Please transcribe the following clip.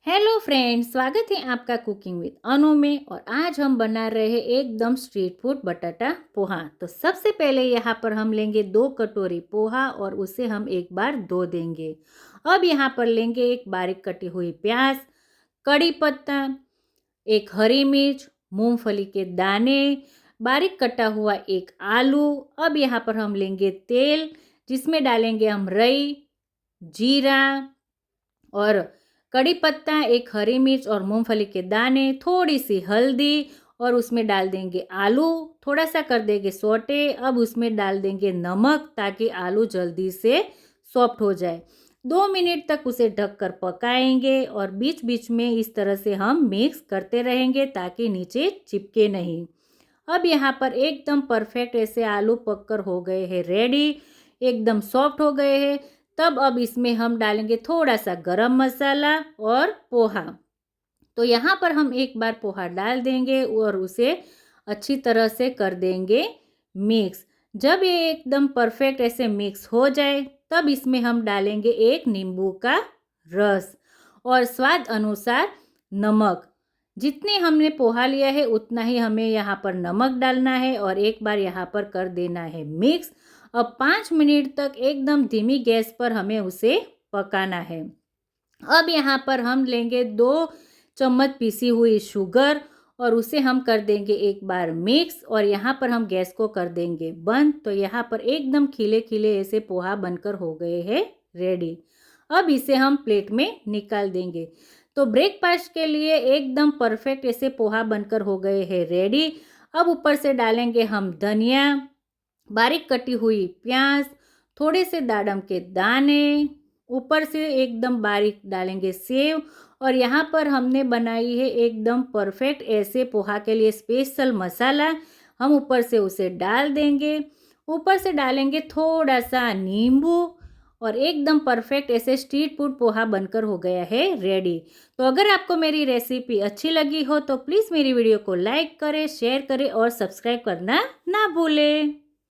Hello friends, स्वागत है आपका कुकिंग विद अनु में। और आज हम बना रहे हैं एकदम स्ट्रीट फूड बटाटा पोहा। तो सबसे पहले यहाँ पर हम लेंगे 2 कटोरी पोहा और उसे हम एक बार धो देंगे। अब यहाँ पर लेंगे एक बारीक कटी हुई प्याज, कड़ी पत्ता, एक हरी मिर्च, मूंगफली के दाने, बारीक कटा हुआ एक आलू। अब यहाँ पर हम लेंगे तेल, जिसमें डालेंगे हम राई, जीरा और कड़ी पत्ता, एक हरी मिर्च और मूंगफली के दाने, थोड़ी सी हल्दी और उसमें डाल देंगे आलू, थोड़ा सा कर देंगे सोटे। अब उसमें डाल देंगे नमक ताकि आलू जल्दी से सॉफ्ट हो जाए। 2 मिनट तक उसे ढककर पकाएंगे और बीच बीच में इस तरह से हम मिक्स करते रहेंगे ताकि नीचे चिपके नहीं। अब यहाँ पर एकदम परफेक्ट ऐसे आलू पककर हो गए हैं रेडी, एकदम सॉफ्ट हो गए हैं। तब अब इसमें हम डालेंगे थोड़ा सा गरम मसाला और पोहा। तो यहाँ पर हम एक बार पोहा डाल देंगे और उसे अच्छी तरह से कर देंगे मिक्स। जब ये एकदम परफेक्ट ऐसे मिक्स हो जाए तब इसमें हम डालेंगे एक नींबू का रस और स्वाद अनुसार नमक। जितने हमने पोहा लिया है उतना ही हमें यहाँ पर नमक डालना है और एक बार यहाँ पर कर देना है मिक्स। अब 5 मिनट तक एकदम धीमी गैस पर हमें उसे पकाना है। अब यहाँ पर हम लेंगे 2 चम्मच पीसी हुई शुगर और उसे हम कर देंगे एक बार मिक्स और यहाँ पर हम गैस को कर देंगे बंद। तो यहाँ पर एकदम खिले खिले ऐसे पोहा बनकर हो गए हैं रेडी। अब इसे हम प्लेट में निकाल देंगे। तो ब्रेकफास्ट के लिए एकदम परफेक्ट ऐसे पोहा बनकर हो गए हैं रेडी। अब ऊपर से डालेंगे हम धनिया, बारीक कटी हुई प्याज, थोड़े से दाडम के दाने, ऊपर से एकदम बारीक डालेंगे सेव। और यहाँ पर हमने बनाई है एकदम परफेक्ट ऐसे पोहा के लिए स्पेशल मसाला, हम ऊपर से उसे डाल देंगे। ऊपर से डालेंगे थोड़ा सा नींबू और एकदम परफेक्ट ऐसे स्ट्रीट फूड पोहा बनकर हो गया है रेडी। तो अगर आपको मेरी रेसिपी अच्छी लगी हो तो प्लीज़ मेरी वीडियो को लाइक करें, शेयर करें और सब्सक्राइब करना ना भूलें।